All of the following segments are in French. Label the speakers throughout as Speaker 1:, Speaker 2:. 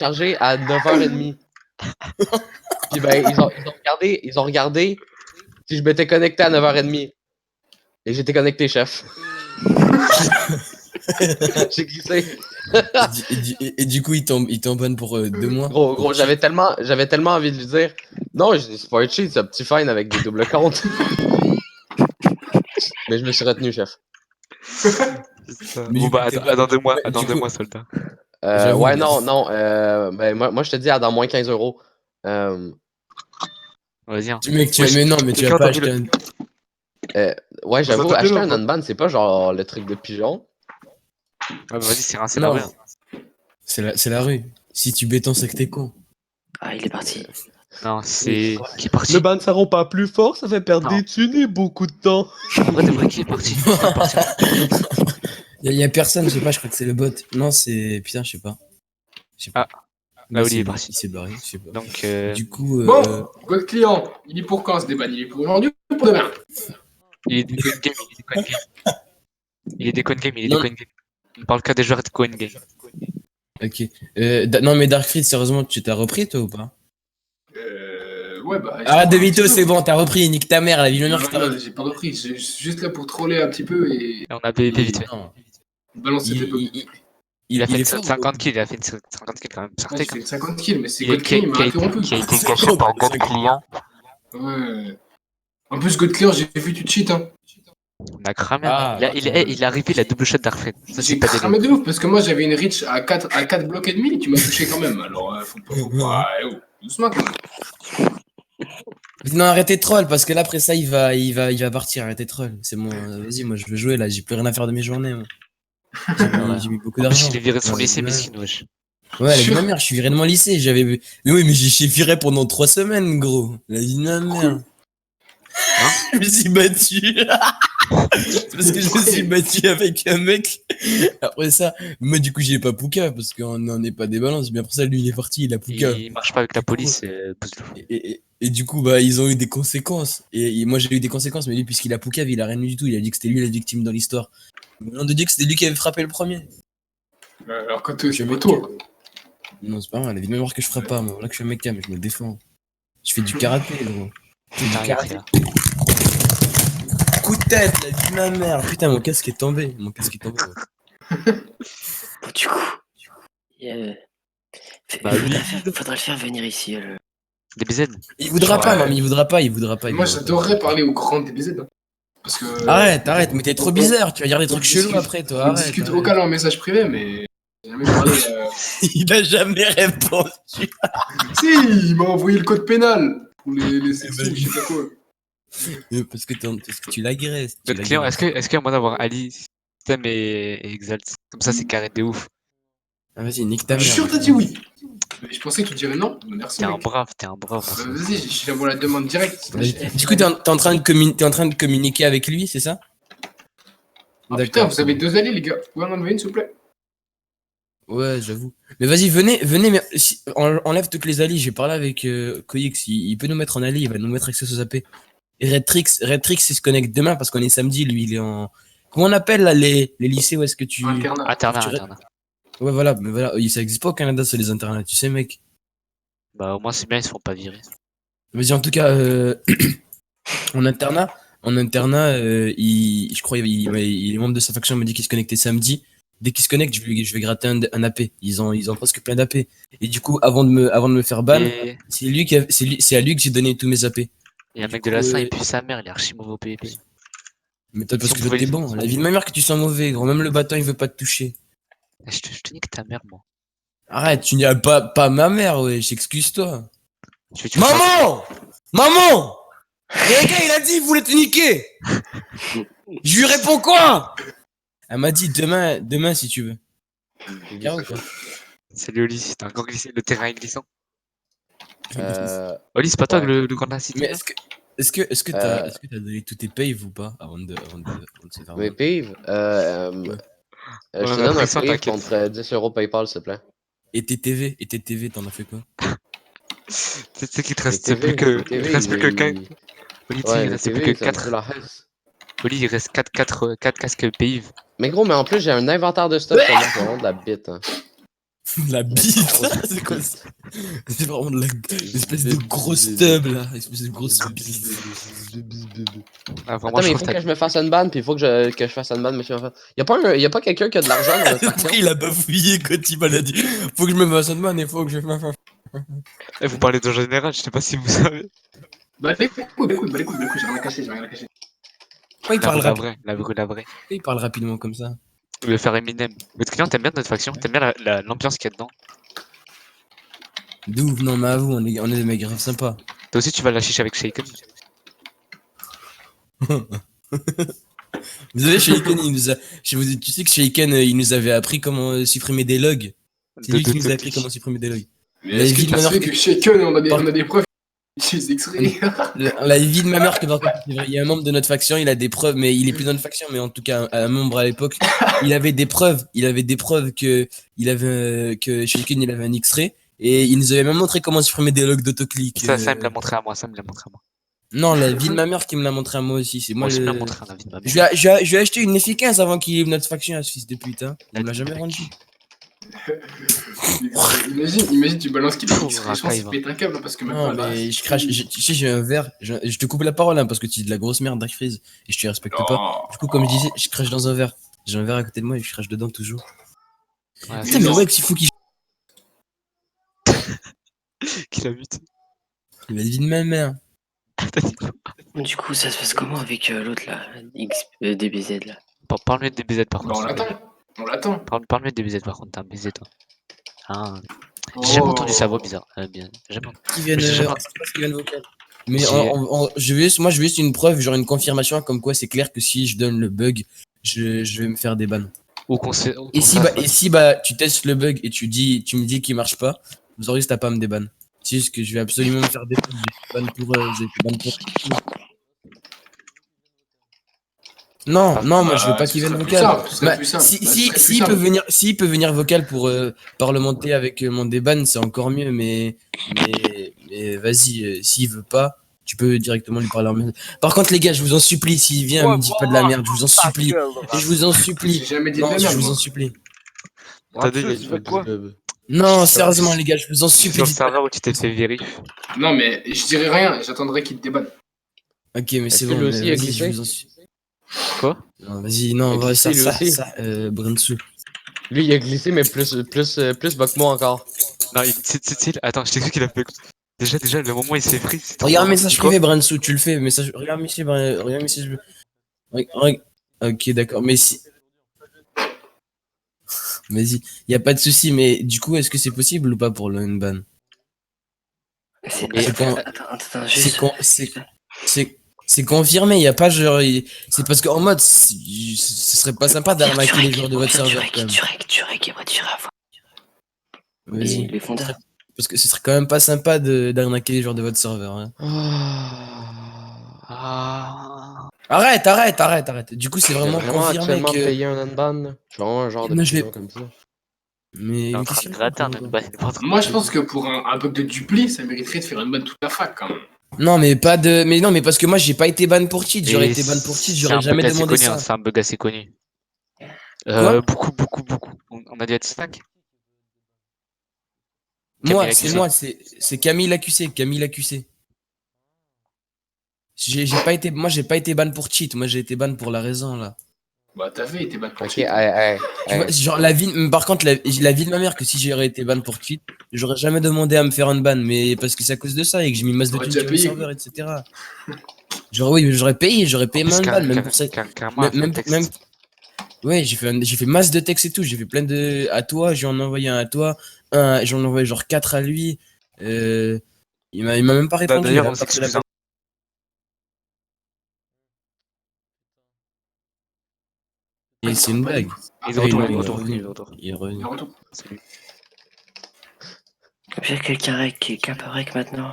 Speaker 1: chargé à 9h30. Puis ben, ils ont regardé si je m'étais connecté à 9h30. Et j'étais connecté, chef. J'ai glissé.
Speaker 2: Et du coup, il t'en bonne pour 2 mois.
Speaker 1: Gros, j'avais tellement envie de lui dire non, c'est pas un cheat, c'est un petit fine avec des doubles comptes. Mais je me suis retenu, chef.
Speaker 3: Bon bah attends 2 mois, soldat.
Speaker 1: Ouais, non, ben moi je te dis à dans moins 15€.
Speaker 3: Vas-y. Hein.
Speaker 2: Mec, tu vas pas acheter un...
Speaker 1: Ouais, j'avoue, acheter un unban, c'est pas genre le truc de pigeon.
Speaker 3: Ouais, bah vas-y, c'est rincé la rue.
Speaker 2: C'est la rue. Si tu béton, c'est que t'es con.
Speaker 4: Ah, il est parti.
Speaker 3: Non, c'est... Qui est parti?
Speaker 1: Le ban, ça rend pas plus fort, ça fait perdre des thunes et beaucoup de temps.
Speaker 3: Ouais, t'es vrai qui est parti?
Speaker 2: Y a personne, je sais pas, je crois que c'est le bot. Non, c'est... Putain, je sais pas.
Speaker 3: Ah, là où il est parti.
Speaker 2: Il s'est barré, je sais pas.
Speaker 3: Donc,
Speaker 2: du coup...
Speaker 5: Bon, votre client, il est pour quand ce débat? Il est pour aujourd'hui ou pour demain?
Speaker 3: il est des coin game, il est des coin game. On parle que des joueurs de coin game.
Speaker 2: Ok. Non, mais Darkfried, sérieusement, tu t'as repris, toi, ou pas?
Speaker 5: Ouais, bah...
Speaker 2: Ah, Devito, c'est bon, t'as repris, nique ta mère, la vie
Speaker 5: Non, j'ai pas repris, je suis juste là pour troller un petit peu et...
Speaker 3: On a PVP vite fait.
Speaker 5: Balancer des bugs.
Speaker 3: Il a fait 50 kills, il a fait 50 kills quand même.
Speaker 5: Ouais, il fait 50 kills, mais c'est
Speaker 3: Qui a
Speaker 5: Godclean, il m'a interrompu.
Speaker 3: été caché par God Client.
Speaker 5: Ouais. En plus, Godclean, j'ai vu tu cheat, hein.
Speaker 3: On a cramé. Il est arrivé, il a double shot Darkfried.
Speaker 5: J'ai cramé de ouf, parce que moi j'avais une reach à 4 blocs et demi et tu m'as touché quand même. Alors, faut pas... doucement quand même.
Speaker 2: Non, arrêtez de troll, parce que là, après ça, il va partir, arrêtez de troll. C'est bon, vas-y, moi, je veux jouer, là, j'ai plus rien à faire de mes journées, moi. J'ai mis beaucoup d'argent.
Speaker 3: Il est viré de son lycée, miskin, wesh.
Speaker 2: Ouais, la vie de ma mère, je suis viré de mon lycée, mais oui, mais j'ai viré pendant 3 semaines, gros. La vie de ma mère.
Speaker 3: Hein?
Speaker 2: Je me suis battu. C'est parce que je me suis battu avec un mec. Après ça, moi du coup j'ai pas Pouka parce qu'on n'en est pas des balances. Mais après ça, lui il est parti, il a Pouka.
Speaker 3: Il marche pas avec la police.
Speaker 2: Et du coup, bah ils ont eu des conséquences. Et moi j'ai eu des conséquences, mais lui, puisqu'il a Pouka, il a rien eu du tout. Il a dit que c'était lui la victime dans l'histoire. Mais on a dit que c'était lui qui avait frappé le premier.
Speaker 5: Alors quand tu es toi.
Speaker 2: Non, c'est pas vrai, la vie de mémoire que je ferai pas, moi. Là que je suis un mec mais je me défends. Je fais du karaté, gros. Coup de tête, la vie de ma mère. Putain, mon casque est tombé.
Speaker 4: Bon, du coup, faudra le faire venir ici.
Speaker 3: DBZ.
Speaker 2: Il voudra pas, mamie, il voudra pas.
Speaker 5: Moi, j'adorerais parler au grand DBZ. Parce que...
Speaker 2: Arrête, mais t'es trop bizarre. Tu vas dire des trucs chelous après, toi.
Speaker 5: On discute vocal en message privé, mais... J'ai jamais parlé...
Speaker 2: Il a jamais répondu.
Speaker 5: Si, il m'a envoyé le code pénal pour les sextos, je sais pas quoi.
Speaker 2: Parce que tu l'agresses.
Speaker 3: Votre client, est-ce qu'il y a moyen d'avoir Ali, System et Exalt? Comme ça, c'est carré de ouf.
Speaker 2: Ah, vas-y, nique ta mère.
Speaker 5: Je suis sûr que t'as dit oui. Mais je pensais que tu dirais non. Merci.
Speaker 3: T'es un brave.
Speaker 5: Vas-y, je t'envoie la demande directe.
Speaker 2: Du coup, t'es en train de communiquer avec lui, c'est ça?
Speaker 5: Ah putain, vous avez 2 alliés, les gars. Vous pouvez en enlever une, s'il vous plaît?
Speaker 2: Ouais, j'avoue. Mais vas-y, venez, mais enlève toutes les alliés. J'ai parlé avec Koyix, il peut nous mettre en allié, il va nous mettre accès aux AP. Et Redtrix, il se connecte demain parce qu'on est samedi, lui, il est en... Comment on appelle là les lycées où est-ce que tu...
Speaker 3: Internat.
Speaker 2: Ouais, voilà, mais voilà, ça existe pas au Canada, c'est les internats, tu sais, mec.
Speaker 3: Bah, au moins, c'est bien, ils se font pas virer.
Speaker 2: Vas-y, en tout cas, en internat, je crois, il est membre de sa faction, il m'a dit qu'il se connectait samedi. Dès qu'il se connecte, je vais gratter un AP. Ils ont presque plein d'AP. Et du coup, avant de me faire ban, c'est à lui que j'ai donné tous mes AP.
Speaker 3: Et un mec de la Saint, il pue sa mère, il est archi mauvais au PvP.
Speaker 2: Mais toi, parce que t'es bon. La vie de ma mère que tu sens mauvais, gros. Même le bâton, il veut pas te toucher.
Speaker 3: Je te nique ta mère, moi.
Speaker 2: Arrête, tu n'y as pas ma mère, ouais. Excuse-toi.
Speaker 3: Maman!
Speaker 2: Maman! Le gars, il a dit, il voulait te niquer. Je lui réponds quoi? Elle m'a dit demain si tu veux.
Speaker 3: Salut Oli, t'as encore glissé, le terrain est glissant. Oli, c'est pas toi le grand incite.
Speaker 2: Mais est-ce que t'as donné tous tes paves ou pas avant de se faire?
Speaker 1: Mes paves je te donne un pave contre 10€ PayPal, s'il te plaît.
Speaker 2: Et tes TV, t'en as fait quoi?
Speaker 3: Tu sais qu'il te reste plus que 15. Oli, il reste plus que 4. Oli, il reste 4 casques pave.
Speaker 1: Mais gros, mais en plus, j'ai un inventaire de stuff pour moi, c'est vraiment de la bite. Hein.
Speaker 2: La bite. C'est quoi ça? C'est vraiment de l'espèce de grosse tub là. Espèce de grosse bite.
Speaker 3: Ah, vraiment,
Speaker 1: Attends, mais
Speaker 3: je
Speaker 1: il
Speaker 3: trouve
Speaker 1: faut
Speaker 3: que
Speaker 1: que je me fasse une banne, puis il faut que je fasse une banne, monsieur. Y'a pas quelqu'un qui a de l'argent dans notre faction?
Speaker 2: Après, il a bafouillé quand il m'a dit. Faut que je me fasse un man et faut que je me fasse.
Speaker 3: vous parlez de général, je sais pas si vous savez.
Speaker 5: Bah, écoute, j'ai rien à cacher, j'ai rien à cacher.
Speaker 2: Pourquoi il
Speaker 3: La
Speaker 2: parle
Speaker 3: vraie, la
Speaker 2: rapidement?
Speaker 3: vraie, la vraie.
Speaker 2: Il parle rapidement comme ça.
Speaker 3: Je vais faire Eminem. Votre client, t'aimes bien notre faction? T'aimes bien l'ambiance qu'il y a dedans?
Speaker 2: D'où? Non, mais à vous, on est des mecs grave sympas.
Speaker 3: Toi aussi, tu vas la chicher avec Shaken?
Speaker 2: Vous savez, Shaken, il nous a. Tu sais que Shaken, il nous avait appris comment supprimer des logs. C'est lui qui nous a appris comment supprimer des logs.
Speaker 5: Mais
Speaker 2: La
Speaker 5: est-ce
Speaker 2: vie
Speaker 5: que
Speaker 2: de
Speaker 5: tu
Speaker 2: ma
Speaker 5: sais
Speaker 2: mère
Speaker 5: que Shaken, on a des preuves utilise X-Ray?
Speaker 2: La vie de ma mère, que par contre, c'est vrai, il y a un membre de notre faction, il a des preuves, mais il est plus dans notre faction, mais en tout cas, un membre à l'époque, il avait des preuves que que Shaken, il avait un X-ray, et il nous avait même montré comment supprimer des logs d'autoclick.
Speaker 3: Ça, il me l'a montré à moi, ça me l'a montré à moi.
Speaker 2: Non, la vie de ma mère qui me l'a montré à moi aussi, c'est moi
Speaker 3: Moi aussi,
Speaker 2: le.
Speaker 3: me l'a montré la vie de ma mère.
Speaker 2: Je lui ai acheté une efficace avant qu'il livre notre faction à ce fils de pute, hein. Il me l'a jamais rendu.
Speaker 5: Imagine, tu balances qu'il est
Speaker 3: Pauvre
Speaker 5: X-Ray, je pense qu'il
Speaker 3: Rakai,
Speaker 5: pète un câble hein, parce que
Speaker 2: Non,
Speaker 5: maintenant, là,
Speaker 2: mais je crache, tu sais, j'ai un verre, je te coupe la parole, hein, parce que tu dis de la grosse merde, Dark Freeze, et je te respecte pas.
Speaker 5: Oh.
Speaker 2: Du coup, comme je disais, je crache dans un verre. J'ai un verre à côté de moi et je crache dedans toujours.
Speaker 3: Ouais,
Speaker 2: Putain, mais
Speaker 5: non.
Speaker 2: ouais, qu'il faut qu'il.
Speaker 3: Qui l'a bute.
Speaker 2: Il va dire de ma mère.
Speaker 4: Du coup, ça se passe comment avec l'autre là, DBZ là?
Speaker 3: Parle-moi de DBZ par
Speaker 5: Bah,
Speaker 3: contre.
Speaker 5: on l'attend.
Speaker 3: Parle-moi de DBZ par contre, t'as un BZ toi. Ah, j'ai jamais entendu sa voix bizarre. Bien, jamais entendu.
Speaker 2: Qui viennent,
Speaker 3: J'ai jamais-
Speaker 2: qui viennent vocal. Mais
Speaker 3: J'ai-
Speaker 2: moi, je veux juste une preuve, genre une confirmation, comme quoi c'est clair que si je donne le bug, je vais me faire des bans.
Speaker 3: Ou qu'on sait.
Speaker 2: Et si tu testes le bug et tu me dis qu'il marche pas, vous aurez juste à pas me déban. C'est juste que je vais absolument me faire des ban j'ai été ban pour. Non, moi je veux pas qu'il vienne vocal. S'il peut venir vocal pour parlementer avec mon déban, c'est encore mieux, mais vas-y, s'il veut pas, tu peux directement lui parler en message. Par contre, les gars, je vous en supplie, s'il vient, me dit pas de la merde, je vous en supplie. Je vous en supplie.
Speaker 5: J'ai jamais dit de
Speaker 2: Non,
Speaker 5: la
Speaker 2: je
Speaker 5: merde,
Speaker 2: vous en
Speaker 5: moi.
Speaker 2: supplie.
Speaker 3: T'as dit, tu veux quoi?
Speaker 2: Non, sérieusement, les gars, je vous en supplie.
Speaker 3: Sur le
Speaker 2: dites pas-
Speaker 3: serveur où tu t'es fait vérifier.
Speaker 5: Non, mais je dirais rien, j'attendrai qu'il te débanne.
Speaker 2: Ok, mais c'est
Speaker 1: Est-ce que
Speaker 2: bon,
Speaker 1: lui
Speaker 2: mais
Speaker 1: aussi a
Speaker 2: vas-y, je
Speaker 1: glissé?
Speaker 2: vous en supplie.
Speaker 3: Quoi?
Speaker 2: Non, vas-y, non,
Speaker 1: Il a
Speaker 2: va,
Speaker 1: glissé, lui aussi.
Speaker 2: Brensu.
Speaker 1: Lui, il a glissé, mais plus bas que moi encore.
Speaker 3: Non, attends, je t'explique qu'il a fait. Déjà, le moment où il s'est pris. c'était
Speaker 2: Regarde
Speaker 3: trop-
Speaker 2: message privé, Brensu, tu le fais, message, regarde message, ok, d'accord, mais si. Vas-y, y a pas de souci, mais du coup, est-ce que c'est possible ou pas pour le ban?
Speaker 4: C'est attends,
Speaker 2: C'est confirmé, y a pas genre. C'est parce qu'en mode, ce serait pas sympa d'arnaquer les joueurs de votre serveur quand même.
Speaker 4: Tu règles, et moi tu iras voir.
Speaker 2: Vas-y.
Speaker 4: Les fondeurs.
Speaker 2: Parce que ce serait quand même pas sympa d'arnaquer les joueurs de votre serveur. Hein.
Speaker 3: Ah.
Speaker 2: Arrête. Du coup, c'est vraiment
Speaker 1: Vraiment
Speaker 2: confirmé
Speaker 1: actuellement
Speaker 2: que.
Speaker 1: payer un unban. Genre un genre de
Speaker 2: Moi, je l'ai-
Speaker 1: prison comme ça.
Speaker 2: Mais.
Speaker 3: Il est en
Speaker 2: mais
Speaker 3: train
Speaker 2: qu'est-ce
Speaker 3: de
Speaker 2: qu'il
Speaker 3: gratter un
Speaker 2: faut,
Speaker 3: unban, il est pas en train de-
Speaker 5: Moi, je pense que pour un bug de dupli, ça mériterait de faire une bonne toute la fac quand même.
Speaker 2: Non, mais pas de. Mais non, mais parce que moi, j'ai pas été ban pour cheat. J'aurais
Speaker 3: Et
Speaker 2: été ban pour cheat,
Speaker 3: c'est
Speaker 2: j'aurais
Speaker 3: un
Speaker 2: jamais
Speaker 3: bug assez
Speaker 2: demandé
Speaker 3: connu,
Speaker 2: ça.
Speaker 3: hein, c'est un bug assez connu.
Speaker 2: Quoi
Speaker 3: Beaucoup. On a dû être 5.
Speaker 2: Moi,
Speaker 3: Camille
Speaker 2: c'est
Speaker 3: Accusé.
Speaker 2: moi, c'est Camille l'AQC. J'ai pas été ban pour cheat. Moi, j'ai été ban pour la raison là.
Speaker 5: Bah, t'avais été ban pour
Speaker 1: Ok,
Speaker 5: cheat.
Speaker 2: Tu vois, genre par contre la vie de ma mère que si j'aurais été ban pour cheat, j'aurais jamais demandé à me faire un ban, mais parce que c'est à cause de ça et que j'ai mis masse de
Speaker 5: T'aurais
Speaker 2: thunes
Speaker 5: déjà
Speaker 2: sur le
Speaker 5: payé,
Speaker 2: serveur, etc. Genre oui, j'aurais payé mon ban, même pour ça. Même ouais, j'ai fait masse de textes et tout, j'ai fait plein de à toi, j'en ai envoyé un à toi, j'en ai envoyé genre 4 à lui. Il m'a même pas répondu.
Speaker 3: D'ailleurs,
Speaker 2: il a
Speaker 3: on
Speaker 2: pas pris la
Speaker 3: s'excuse.
Speaker 2: peine. Et c'est une blague.
Speaker 3: Il est
Speaker 2: Ah, il
Speaker 3: retour,
Speaker 2: est
Speaker 3: il est
Speaker 2: revenu.
Speaker 3: retour, il est retour.
Speaker 2: Il est revenu.
Speaker 5: Il est retour.
Speaker 3: Salut.
Speaker 4: J'ai quelqu'un peut rec maintenant.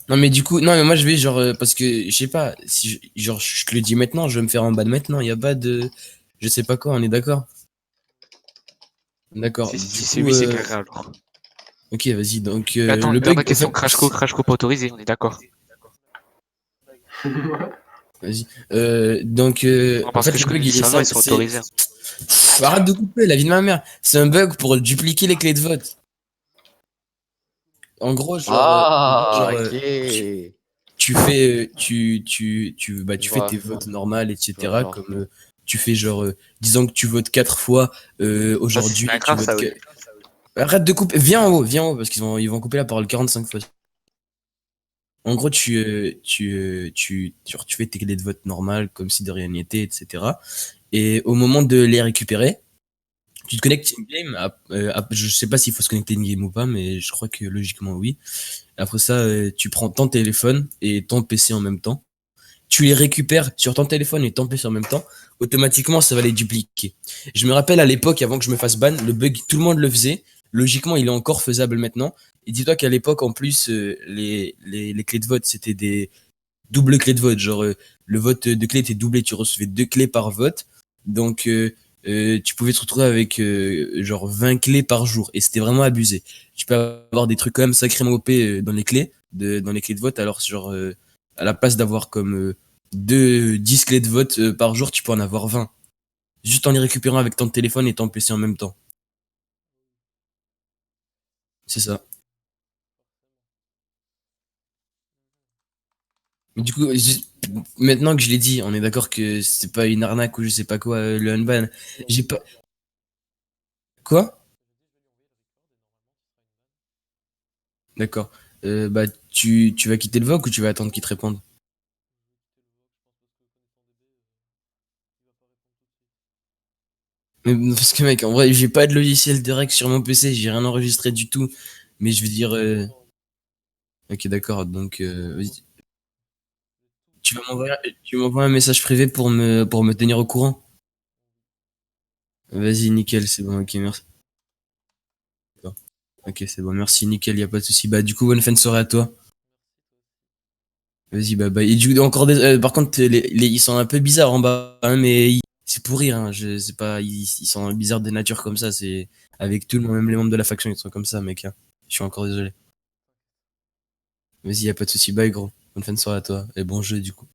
Speaker 2: Non mais du coup, non mais moi je vais genre parce que je sais pas, si genre je te le dis maintenant, je vais me faire un ban maintenant, y a pas de je sais pas quoi, on est d'accord. D'accord.
Speaker 3: Si
Speaker 2: Du
Speaker 3: c'est
Speaker 2: coup,
Speaker 3: lui, c'est carré alors.
Speaker 2: Ok, vas-y. Donc
Speaker 3: Attends,
Speaker 2: le
Speaker 3: dernière
Speaker 2: bug
Speaker 3: question, crash co pas autorisé, on est d'accord.
Speaker 2: Vas-y. Donc,
Speaker 3: Non,
Speaker 2: en
Speaker 3: parce
Speaker 2: fait,
Speaker 3: que je
Speaker 2: le bug,
Speaker 3: connais les
Speaker 2: il est
Speaker 3: serveurs, ils
Speaker 2: simple.
Speaker 3: sont autorisés.
Speaker 2: Arrête de couper, la vie de ma mère. C'est un bug pour dupliquer les clés de vote. En gros,
Speaker 1: Ah,
Speaker 2: genre,
Speaker 1: ok.
Speaker 2: tu fais, tu
Speaker 1: Je
Speaker 2: fais
Speaker 1: vois,
Speaker 2: tes votes normales,
Speaker 1: je vois le
Speaker 2: etc.
Speaker 1: genre.
Speaker 2: Comme tu fais genre, disons que tu votes 4 fois
Speaker 3: Ça, c'est
Speaker 2: aujourd'hui, tu
Speaker 3: Minecraft,
Speaker 2: votes.
Speaker 3: ça, oui.
Speaker 2: Arrête de couper, viens en haut, parce ils vont couper la parole 45 fois. En gros, genre, tu fais tes clés de vote normales, comme si de rien n'était, etc. Et au moment de les récupérer, tu te connectes in-game. Je sais pas s'il faut se connecter in-game ou pas, mais je crois que logiquement oui. Après ça, tu prends ton téléphone et ton PC en même temps. Tu les récupères sur ton téléphone et ton PC en même temps. Automatiquement, ça va les dupliquer. Je me rappelle à l'époque, avant que je me fasse ban, le bug, tout le monde le faisait. Logiquement, il est encore faisable maintenant. Et dis-toi qu'à l'époque, en plus, les clés de vote, c'était des doubles clés de vote. Genre, le vote de clé était doublé. Tu recevais 2 clés par vote. Donc, tu pouvais te retrouver avec genre 20 clés par jour. Et c'était vraiment abusé. Tu peux avoir des trucs quand même sacrément OP dans les clés, dans les clés de vote. Alors, genre, à la place d'avoir comme 10 clés de vote par jour, tu peux en avoir 20. Juste en les récupérant avec ton téléphone et ton PC en même temps. C'est ça. Mais du coup, maintenant que je l'ai dit, on est d'accord que c'est pas une arnaque ou je sais pas quoi, le unban. J'ai pas. Quoi? D'accord. Bah, tu vas quitter le VOC ou tu vas attendre qu'il te réponde? Mais parce que mec, en vrai, j'ai pas de logiciel de règle sur mon PC, j'ai rien enregistré du tout. Mais je veux dire, ok, d'accord. Donc, vas-y. Tu m'envoies un message privé pour me tenir au courant. Vas-y, nickel, c'est bon. Ok, merci. D'accord. Ok, c'est bon, merci, nickel, y a pas de souci. Bah, du coup, bonne fin de soirée à toi. Vas-y, bah, bah. Et encore par contre, ils sont un peu bizarres en bas, hein, mais c'est pour rire, hein. Je sais pas, ils sont bizarres de nature comme ça. C'est avec tout le monde, même les membres de la faction, ils sont comme ça, mec, hein. Je suis encore désolé. Vas-y, y a pas de souci. Bye, gros. Bonne fin de soirée à toi. Et bon jeu, du coup.